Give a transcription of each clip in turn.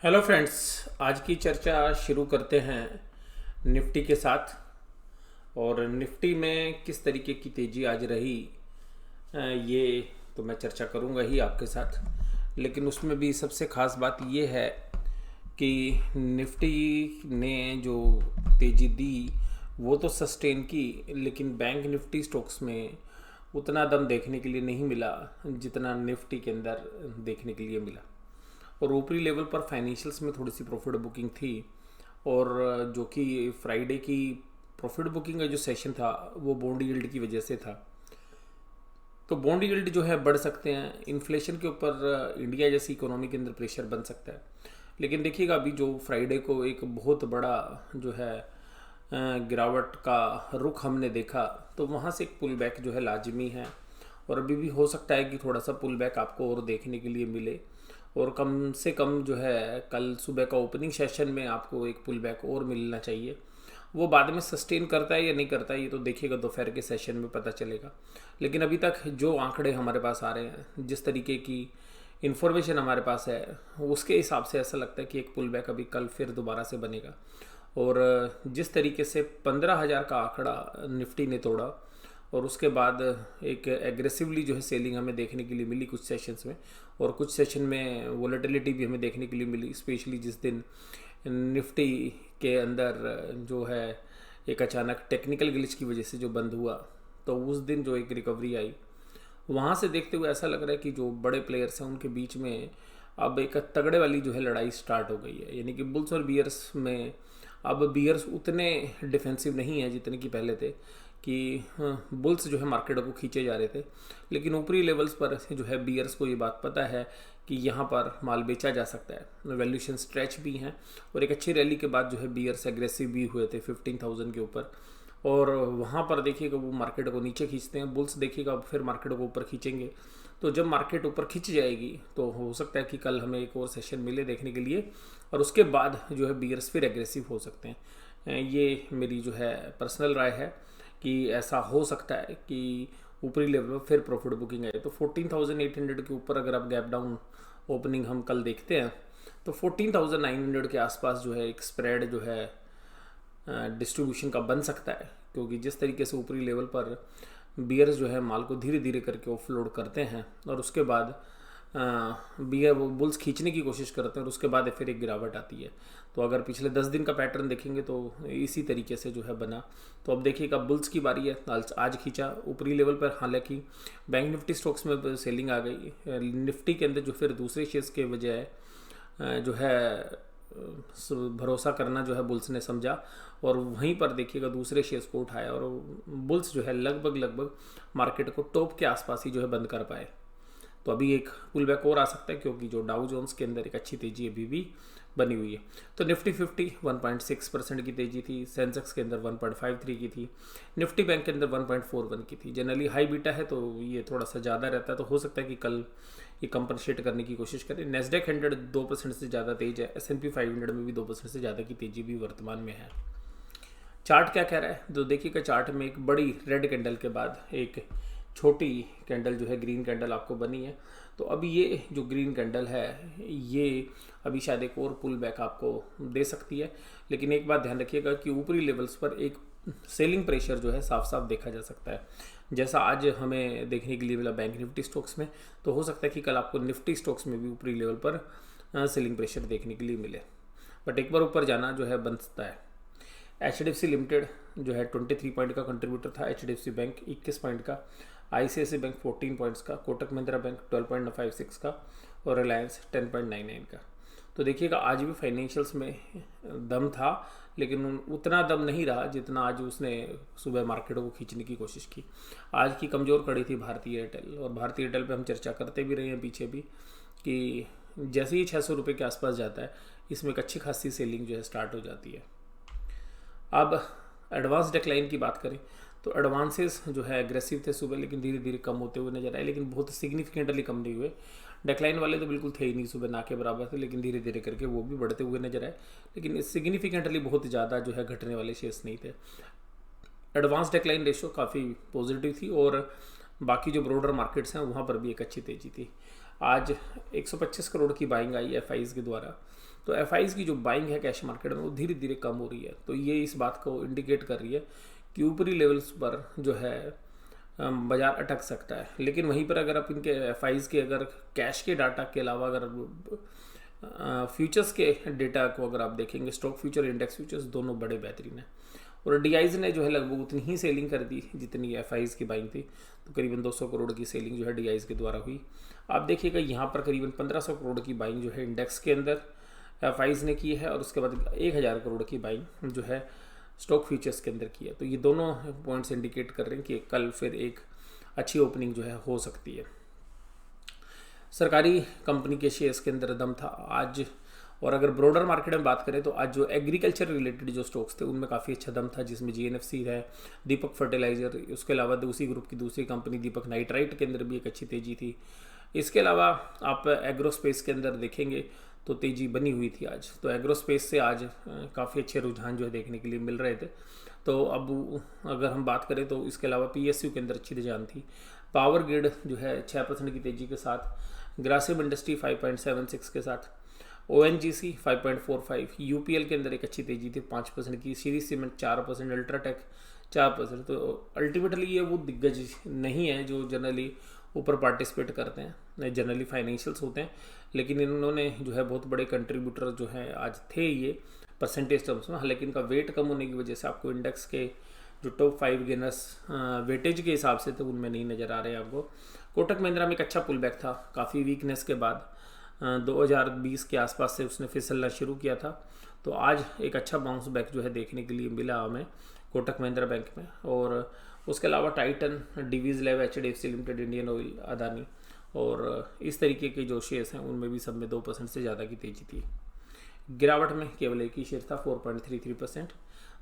Hello friends. आज की चर्चा शुरू करते हैं निफ्टी के साथ। और निफ्टी में किस तरीके की तेज़ी आज रही, ये तो मैं चर्चा करूंगा ही आपके साथ। लेकिन उसमें भी सबसे ख़ास बात ये है कि निफ्टी ने जो तेज़ी दी वो तो सस्टेन की, लेकिन बैंक निफ्टी स्टॉक्स में उतना दम देखने के लिए नहीं मिला जितना निफ्टी के अंदर देखने के लिए मिला। और ऊपरी लेवल पर फाइनेंशियल्स में थोड़ी सी प्रॉफिट बुकिंग थी। और जो कि फ्राइडे की प्रॉफिट बुकिंग का जो सेशन था वो बॉन्ड यील्ड की वजह से था। तो बॉन्ड यील्ड जो है बढ़ सकते हैं, इन्फ्लेशन के ऊपर इंडिया जैसी इकोनॉमी के अंदर प्रेशर बन सकता है। लेकिन देखिएगा अभी जो फ्राइडे को एक बहुत बड़ा जो है गिरावट का रुख हमने देखा, तो वहाँ से एक पुल बैक जो है लाजमी है। और अभी भी हो सकता है कि थोड़ा सा पुल बैक आपको और देखने के लिए मिले। और कम से कम जो है कल सुबह का ओपनिंग सेशन में आपको एक पुल बैक और मिलना चाहिए। वो बाद में सस्टेन करता है या नहीं करता है ये तो देखिएगा दोपहर के सेशन में पता चलेगा। लेकिन अभी तक जो आंकड़े हमारे पास आ रहे हैं, जिस तरीके की इन्फॉर्मेशन हमारे पास है, उसके हिसाब से ऐसा लगता है कि एक पुल बैक अभी कल फिर दोबारा से बनेगा। और जिस तरीके से 15,000 का आंकड़ा निफ्टी ने तोड़ा और उसके बाद एक एग्रेसिवली जो है सेलिंग हमें देखने के लिए मिली कुछ सेशंस में, और कुछ सेशन में वोलेटिलिटी भी हमें देखने के लिए मिली। स्पेशली जिस दिन निफ्टी के अंदर जो है एक अचानक टेक्निकल ग्लिच की वजह से जो बंद हुआ, तो उस दिन जो एक रिकवरी आई, वहाँ से देखते हुए ऐसा लग रहा है कि जो बड़े प्लेयर्स हैं उनके बीच में अब एक तगड़े वाली जो है लड़ाई स्टार्ट हो गई है। यानी कि बुल्स और बियर्स में अब बियर्स उतने डिफेंसिव नहीं है जितने कि पहले थे, कि बुल्स जो है मार्केट को खींचे जा रहे थे। लेकिन ऊपरी लेवल्स पर जो है बियर्स को ये बात पता है कि यहाँ पर माल बेचा जा सकता है, वैल्यूशन स्ट्रेच भी हैं। और एक अच्छी रैली के बाद जो है बियर्स एग्रेसिव भी हुए थे 15,000 के ऊपर, और वहाँ पर देखिएगा वो मार्केट को नीचे खींचते हैं। बुल्स देखिएगा फिर मार्केट को ऊपर खींचेंगे। तो जब मार्केट ऊपर खींच जाएगी तो हो सकता है कि कल हमें एक और सेशन मिले देखने के लिए, और उसके बाद जो है बियर्स फिर एग्रेसिव हो सकते हैं। ये मेरी जो है पर्सनल राय है कि ऐसा हो सकता है कि ऊपरी लेवल पर फिर प्रॉफिट बुकिंग है। तो 14,800 के ऊपर अगर आप गैप डाउन ओपनिंग हम कल देखते हैं तो 14,900 के आसपास जो है एक स्प्रेड जो है डिस्ट्रीब्यूशन का बन सकता है। क्योंकि जिस तरीके से ऊपरी लेवल पर बियर्स जो है माल को धीरे धीरे करके ऑफलोड करते हैं और उसके बाद बियर वो बुल्स खींचने की कोशिश करते हैं, और उसके बाद फिर एक गिरावट आती है। तो अगर पिछले 10 दिन का पैटर्न देखेंगे तो इसी तरीके से जो है बना। तो अब देखिएगा बुल्स की बारी है। आज खींचा ऊपरी लेवल पर, हालांकि बैंक निफ्टी स्टॉक्स में सेलिंग आ गई। निफ्टी के अंदर जो फिर दूसरे शेयर्स के वजह जो है भरोसा करना जो है बुल्स ने समझा, और वहीं पर देखिएगा दूसरे शेयर्स को उठाया, और बुल्स जो है लगभग मार्केट को टॉप के आसपास ही जो है बंद कर पाए। तो अभी एक पुल बैक और आ सकता है, क्योंकि जो डाउ जोन्स के अंदर एक अच्छी तेजी अभी भी बनी हुई है। तो निफ्टी 50 1.6% की तेजी थी, सेंसेक्स के अंदर 1.53 की थी, निफ्टी बैंक के अंदर 1.41 की थी। जनरली हाई बीटा है तो ये थोड़ा सा ज़्यादा रहता है, तो हो सकता है कि कल ये कंपनसेट करने की कोशिश करें। नेस्डेक 100 2% से ज़्यादा तेज है, S&P 500 में भी 2% से ज़्यादा की तेजी भी वर्तमान में है। चार्ट क्या कह रहा है तो देखिएगा, चार्ट में एक बड़ी रेड कैंडल के बाद एक छोटी कैंडल जो है ग्रीन कैंडल आपको बनी है। तो अभी ये जो ग्रीन कैंडल है ये अभी शायद एक और पुल बैक आपको दे सकती है। लेकिन एक बात ध्यान रखिएगा कि ऊपरी लेवल्स पर एक सेलिंग प्रेशर जो है साफ साफ देखा जा सकता है, जैसा आज हमें देखने के लिए मिला बैंक निफ्टी स्टॉक्स में। तो हो सकता है कि कल आपको निफ्टी स्टॉक्स में भी ऊपरी लेवल पर सेलिंग प्रेशर देखने के लिए मिले। बट एक बार ऊपर जाना जो है बन सकता है। HDFC लिमिटेड जो है 23 पॉइंट का कंट्रीब्यूटर था, HDFC बैंक 21 पॉइंट का, ICICI बैंक 14 पॉइंट्स का, कोटक महिंद्रा बैंक 12.56 का, और रिलायंस 10.99 का। तो देखिएगा आज भी फाइनेंशियल्स में दम था, लेकिन उतना दम नहीं रहा जितना आज उसने सुबह मार्केटों को खींचने की कोशिश की। आज की कमज़ोर कड़ी थी भारतीय एयरटेल, और भारतीय एयरटेल पे हम चर्चा करते भी रहे हैं पीछे भी कि जैसे ही 600 रुपये के आसपास जाता है इसमें एक अच्छी खासी सेलिंग जो है स्टार्ट हो जाती है। अब एडवांस डिक्लाइन की बात करें तो एडवांसेस जो है एग्रेसिव थे सुबह, लेकिन धीरे धीरे कम होते हुए नजर आए, लेकिन बहुत सिग्निफिकेंटली कम नहीं हुए। डिक्लाइन वाले तो बिल्कुल थे ही नहीं, सुबह ना के बराबर थे, लेकिन धीरे धीरे करके वो भी बढ़ते हुए नजर आए। लेकिन सिग्निफिकेंटली बहुत ज़्यादा जो है घटने वाले शेयर्स नहीं थे। एडवांस डिक्लाइन रेशियो काफ़ी पॉजिटिव थी, और बाकी जो ब्रॉडर मार्केट्स हैं वहाँ पर भी एक अच्छी तेज़ी थी। आज 125 करोड़ की बाइंग आई एफआईज के द्वारा। तो एफआईज की जो बाइंग है कैश मार्केट में वो धीरे धीरे कम हो रही है। तो ये इस बात को इंडिकेट कर रही है कि ऊपरी लेवल्स पर जो है बाजार अटक सकता है। लेकिन वहीं पर अगर आप इनके एफआईज के अगर कैश के डाटा के अलावा अगर फ्यूचर्स के डेटा को अगर आप देखेंगे, स्टॉक फ्यूचर, इंडेक्स फ्यूचर्स दोनों बड़े बेहतरीन है। और डीआईज ने जो है लगभग उतनी ही सेलिंग कर दी जितनी एफआईज की बाइंग थी। तो करीबन 200 करोड़ की सेलिंग जो है डीआईज के द्वारा हुई। आप देखिएगा यहाँ पर करीबन 1500 करोड़ की बाइंग जो है इंडेक्स के अंदर एफआईज ने की है, और उसके बाद 1000 करोड़ की बाइंग जो है स्टॉक फ्यूचर्स के अंदर की है। तो ये दोनों पॉइंट्स इंडिकेट कर रहे हैं कि कल फिर एक अच्छी ओपनिंग जो है हो सकती है। सरकारी कंपनी के शेयर्स के अंदर दम था आज। और अगर ब्रॉडर मार्केट में बात करें तो आज जो एग्रीकल्चर रिलेटेड जो स्टॉक्स थे उनमें काफ़ी अच्छा दम था, जिसमें जीएनएफसी है, दीपक फर्टिलाइजर, उसके अलावा उसी ग्रुप की दूसरी कंपनी दीपक नाइट्राइट के अंदर भी एक अच्छी तेजी थी। इसके अलावा आप एग्रोस्पेस के अंदर देखेंगे तो तेजी बनी हुई थी आज। तो एग्रोस्पेस से आज काफ़ी अच्छे रुझान जो है देखने के लिए मिल रहे थे। तो अब अगर हम बात करें तो इसके अलावा पीएसयू के अंदर अच्छी रुझान थी। पावर ग्रिड जो है 6% की तेजी के साथ, ग्रासिम इंडस्ट्री 5.76 के साथ, ओएनजीसी 5.45, यूपीएल के अंदर एक अच्छी तेजी थी 5% की, श्री सीमेंट 4%, अल्ट्राटेक 4%। तो अल्टीमेटली ये वो दिग्गज नहीं है जो जनरली ऊपर पार्टिसिपेट करते हैं, जनरली फाइनेंशियल्स होते हैं, लेकिन इन्होंने जो है बहुत बड़े कंट्रीब्यूटर जो है आज थे ये परसेंटेज टर्म्स में। हालांकि इनका वेट कम होने की वजह से आपको इंडेक्स के जो टॉप 5 गेनर्स वेटेज के हिसाब से तो उनमें नहीं नज़र आ रहे हैं आपको। कोटक महिंद्रा में एक अच्छा पुल बैक था काफ़ी वीकनेस के बाद, 2020 के आसपास से उसने फिसलना शुरू किया था। तो आज एक अच्छा बाउंस बैक जो है देखने के लिए मिला हमें कोटक महिंद्रा बैंक में। और उसके अलावा Titan, Divi's lab, HDFC limited, Indian oil, Adani और इस तरीके के जो शेयर्स हैं उनमें भी सब में 2% से ज़्यादा की तेजी थी। गिरावट में केवल एक ही शेयर था 4.33%,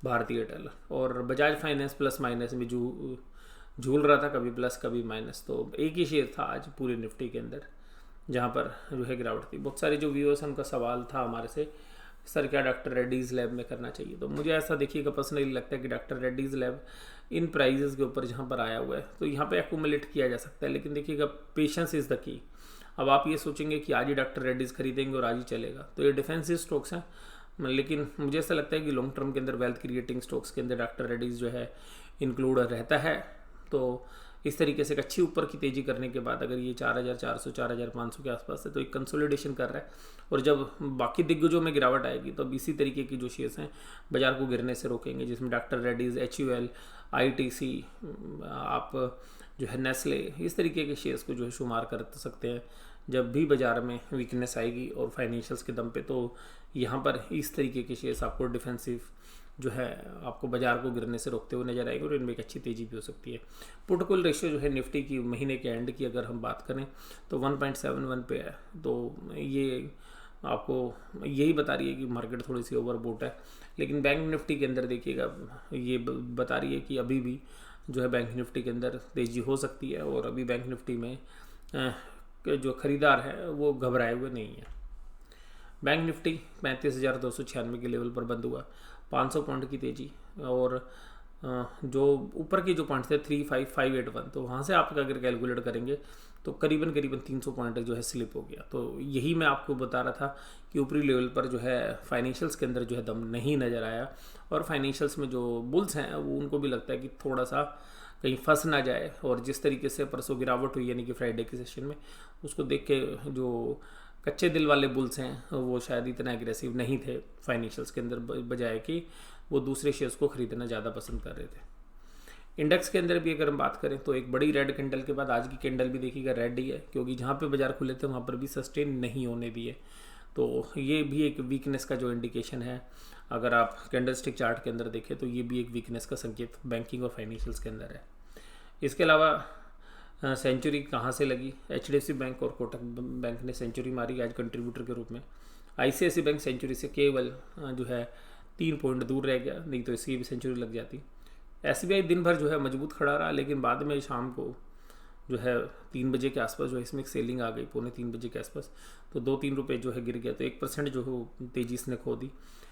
भारतीय एयरटेल। और बजाज फाइनेंस प्लस माइनस में झूल रहा था, कभी प्लस कभी माइनस। तो एक ही शेयर था आज पूरे निफ्टी के अंदर जहाँ पर जो है गिरावट थी। बहुत सारे जो व्यूअर्स हैं उनका सवाल था हमारे से, सर क्या डॉक्टर रेड्डीज़ लैब में करना चाहिए। तो मुझे ऐसा देखिएगा पर्सनली लगता है कि doctor Reddy's lab in prices के ऊपर जहाँ पर आया हुआ है तो यहाँ पे एक्यूमुलेट किया जा सकता है, लेकिन देखिएगा पेशेंस इज़ द की। अब आप ये सोचेंगे कि आज ही डॉक्टर रेड्डीज़ खरीदेंगे और आज ही चलेगा, तो ये डिफेंसिव स्टॉक्स हैं। लेकिन मुझे ऐसा लगता है कि लॉन्ग टर्म के अंदर वेल्थ क्रिएटिंग स्टॉक्स के अंदर डॉक्टर रेड्डीज़ जो है इंक्लूड रहता है। तो इस तरीके से एक अच्छी ऊपर की तेजी करने के बाद अगर ये 4400 4500 के आसपास है तो एक कंसोलिडेशन कर रहा है। और जब बाकी दिग्गजों में गिरावट आएगी तो अब इसी तरीके की जो शेयर्स हैं बाजार को गिरने से रोकेंगे, जिसमें डॉक्टर रेड्डीज़, एचयूएल, आईटीसी, आप जो है नेस्ले, इस तरीके के शेयर्स को जो है शुमार कर सकते हैं। जब भी बाजार में वीकनेस आएगी और फाइनेंशियल्स के दम पे, तो यहाँ पर इस तरीके के शेयर्स आपको डिफेंसिव जो है आपको बाजार को गिरने से रोकते हुए नजर आएगी और इनमें एक अच्छी तेजी भी हो सकती है। पुट कॉल रेशियो जो है निफ्टी की महीने के एंड की अगर हम बात करें तो 1.71 पे है। तो ये आपको यही बता रही है कि मार्केट थोड़ी सी ओवरबोट है। लेकिन बैंक निफ्टी के अंदर देखिएगा ये बता रही है कि अभी भी जो है बैंक निफ्टी के अंदर तेजी हो सकती है और अभी बैंक निफ्टी में जो खरीदार है वो घबराए हुए नहीं है। बैंक निफ्टी 35,296 के लेवल पर बंद हुआ, 500 पॉइंट की तेजी। और जो ऊपर के जो पॉइंट्स थे 35,581, तो वहाँ से आप अगर कैलकुलेट करेंगे तो करीबन 300 पॉइंट जो है स्लिप हो गया। तो यही मैं आपको बता रहा था कि ऊपरी लेवल पर जो है फाइनेंशियल्स के अंदर जो है दम नहीं नज़र आया, और फाइनेंशियल्स में जो बुल्स हैं वो उनको भी लगता है कि थोड़ा सा कहीं फंस ना जाए। और जिस तरीके से परसों गिरावट हुई यानी कि फ्राइडे के सेशन में, उसको देख के जो कच्चे दिल वाले बुल्स हैं वो शायद इतना एग्रेसिव नहीं थे फाइनेंशियल्स के अंदर, बजाय कि वो दूसरे शेयर्स को खरीदना ज़्यादा पसंद कर रहे थे। इंडेक्स के अंदर भी अगर हम बात करें तो एक बड़ी रेड कैंडल के बाद आज की कैंडल भी देखिएगा रेड ही है, क्योंकि जहाँ पे बाजार खुले थे वहाँ पर भी सस्टेन नहीं होने दिए। तो ये भी एक वीकनेस का जो इंडिकेशन है, अगर आप कैंडल स्टिक चार्ट के अंदर देखें तो ये भी एक वीकनेस का संकेत बैंकिंग और फाइनेंशियल्स के अंदर है। इसके अलावा सेंचुरी कहाँ से लगी, एचडीएफसी बैंक और कोटक बैंक ने सेंचुरी मारी आज कंट्रीब्यूटर के रूप में। आईसीआईसीआई बैंक सेंचुरी से केवल जो है 3 पॉइंट दूर रह गया, नहीं तो इसकी भी सेंचुरी लग जाती। एसबीआई दिन भर जो है मजबूत खड़ा रहा, लेकिन बाद में शाम को जो है 3 बजे के आसपास जो है इसमें एक सेलिंग आ गई, 2:45 बजे के आसपास, तो 2-3 रुपये जो है गिर गया, तो 1% जो है तेजी इसने खो दी।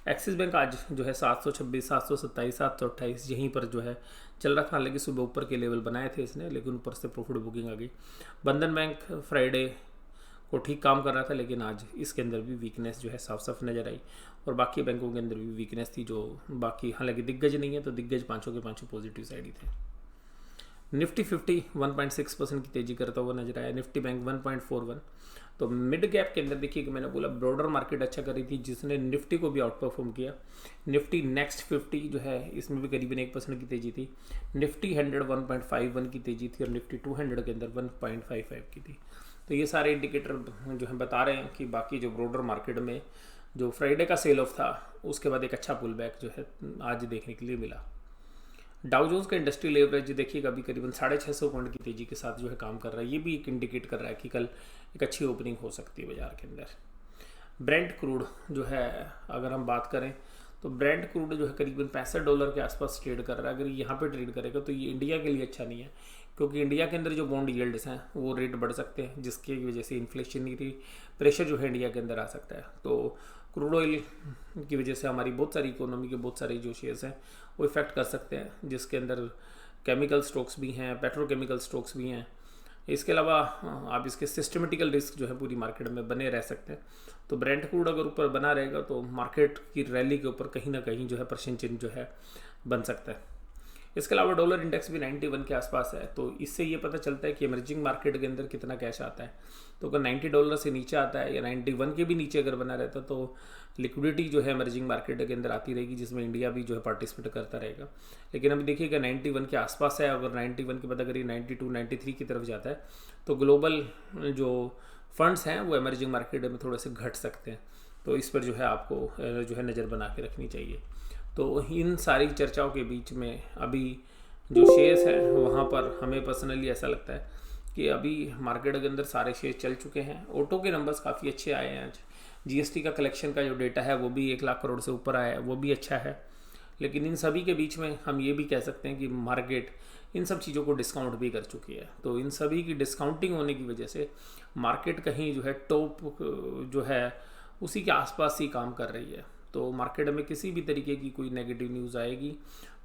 एक्सिस बैंक आज जो है 726, 727, 728 यहीं पर जो है चल रहा था, हालांकि सुबह ऊपर के लेवल बनाए थे इसने, लेकिन ऊपर से प्रॉफिट बुकिंग आ गई। बंधन बैंक फ्राइडे वो ठीक काम कर रहा था, लेकिन आज इसके अंदर भी वीकनेस जो है साफ साफ नज़र आई। और बाकी बैंकों के अंदर भी वीकनेस थी, जो बाकी हालांकि दिग्गज नहीं है, तो दिग्गज पाँचों के पाँचों पॉजिटिव साइड ही थे। निफ्टी 50 1.6% की तेजी करता हुआ नजर आया। Nifty bank 1.41। तो मिड गैप के अंदर देखिए कि मैंने बोला ब्रॉडर मार्केट अच्छा कर रही थी, जिसने निफ्टी को भी आउट परफॉर्म किया। निफ्टी नेक्स्ट 50 जो है इसमें भी करीबन 1% की तेजी थी। निफ्टी 100 1.51 की तेजी थी और निफ्टी 200 के अंदर 1.55 की थी। तो ये सारे इंडिकेटर जो है बता रहे हैं कि बाकी जो ब्रॉडर मार्केट में जो फ्राइडे का सेल ऑफ था उसके बाद एक अच्छा पुल बैक जो है आज देखने के लिए मिला। डाउ जोन्स का इंडस्ट्रियल एवरेज देखिएगा अभी करीबन 650 पॉइंट की तेजी के साथ जो है काम कर रहा है। ये भी एक इंडिकेट कर रहा है कि कल एक अच्छी ओपनिंग हो सकती है बाजार के अंदर। ब्रेंट क्रूड जो है अगर हम बात करें तो ब्रेंट क्रूड जो है करीबन $65 के आसपास ट्रेड कर रहा है। अगर यहाँ पे ट्रेड करेगा तो ये इंडिया के लिए अच्छा नहीं है, क्योंकि इंडिया के अंदर जो बॉन्ड यील्ड्स हैं वो रेट बढ़ सकते हैं, जिसकी वजह से इन्फ्लेशनरी प्रेशर जो है इंडिया के अंदर आ सकता है। तो क्रूड ऑयल की वजह से हमारी बहुत सारी इकोनॉमी के बहुत सारे जो शेयर्स हैं वो इफेक्ट कर सकते हैं, जिसके अंदर केमिकल स्टॉक्स भी हैं, पेट्रोकेमिकल स्टॉक्स भी हैं। इसके अलावा आप इसके सिस्टमेटिकल रिस्क जो है पूरी मार्केट में बने रह सकते हैं। तो ब्रेंट क्रूड अगर ऊपर बना रहेगा तो मार्केट की रैली के ऊपर कहीं ना कहीं जो है परसेंट चिन्ह जो है बन सकता है। इसके अलावा डॉलर इंडेक्स भी 91 के आसपास है, तो इससे ये पता चलता है कि इमर्जिंग मार्केट के अंदर कितना कैश आता है। तो अगर $90 से नीचे आता है या 91 के भी नीचे अगर बना रहता तो लिक्विडिटी जो है इमर्जिंग मार्केट के अंदर आती रहेगी, जिसमें इंडिया भी जो है पार्टिसिपेट करता रहेगा। लेकिन अभी देखिएगा 91 के आसपास है, अगर 91 के बाद अगर ये 92 93 की तरफ जाता है तो ग्लोबल जो फंड्स हैं वो इमर्जिंग मार्केट में थोड़े से घट सकते हैं। तो इस पर जो है आपको जो है नज़र बना के रखनी चाहिए। तो इन सारी चर्चाओं के बीच में अभी जो शेयर्स हैं वहाँ पर हमें पर्सनली ऐसा लगता है कि अभी मार्केट के अंदर सारे शेयर चल चुके हैं। ऑटो के नंबर्स काफ़ी अच्छे आए हैं आज। जीएसटी का कलेक्शन का जो डेटा है वो भी 1 लाख करोड़ से ऊपर आया है, वो भी अच्छा है। लेकिन इन सभी के बीच में हम ये भी कह सकते हैं कि मार्केट इन सब चीज़ों को डिस्काउंट भी कर चुकी है। तो इन सभी की डिस्काउंटिंग होने की वजह से मार्केट कहीं जो है टॉप जो है उसी के आसपास ही काम कर रही है। तो मार्केट में किसी भी तरीके की कोई नेगेटिव न्यूज़ आएगी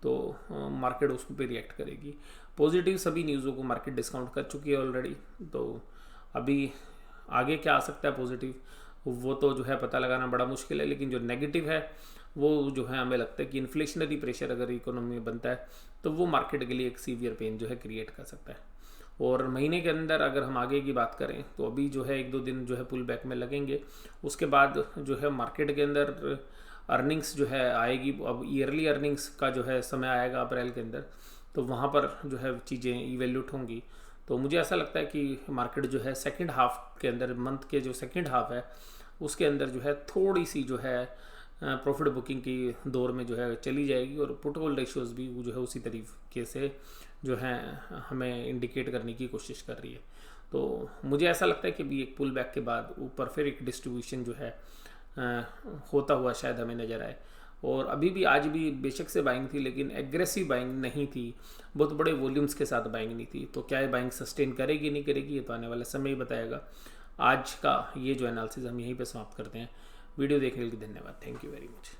तो मार्केट उसको पे रिएक्ट करेगी। पॉजिटिव सभी न्यूज़ों को मार्केट डिस्काउंट कर चुकी है ऑलरेडी। तो अभी आगे क्या आ सकता है पॉजिटिव वो तो जो है पता लगाना बड़ा मुश्किल है, लेकिन जो नेगेटिव है वो जो है हमें लगता है कि इन्फ्लेशनरी प्रेशर अगर इकोनॉमी में बनता है तो वो मार्केट के लिए एक सीवियर पेन जो है क्रिएट कर सकता है। और महीने के अंदर अगर हम आगे की बात करें तो अभी जो है 1-2 दिन जो है पुल बैक में लगेंगे। उसके बाद जो है मार्केट के अंदर अर्निंग्स जो है आएगी। अब ईयरली अर्निंग्स का जो है समय आएगा अप्रैल के अंदर, तो वहाँ पर जो है चीज़ें इवेल्यूट होंगी। तो मुझे ऐसा लगता है कि मार्केट जो है सेकंड हाफ के अंदर, मंथ के जो सेकंड हाफ है उसके अंदर जो है थोड़ी सी जो है प्रॉफिट बुकिंग की दौर में जो है चली जाएगी। और पुट कॉल रेशियोज़ भी जो है उसी तरीके से जो है हमें इंडिकेट करने की कोशिश कर रही है। तो मुझे ऐसा लगता है कि अभी एक पुल बैक के बाद ऊपर फिर एक डिस्ट्रीब्यूशन जो है होता हुआ शायद हमें नज़र आए। और अभी भी आज भी बेशक से बाइंग थी, लेकिन एग्रेसिव बाइंग नहीं थी, बहुत बड़े वॉल्यूम्स के साथ बाइंग नहीं थी। तो क्या ये बाइंग सस्टेन करेगी नहीं करेगी ये तो आने वाला समय ही बताएगा। आज का ये जो एनालिसिस हम यहीं पे समाप्त करते हैं। वीडियो देखने के लिए धन्यवाद। Thank you very much.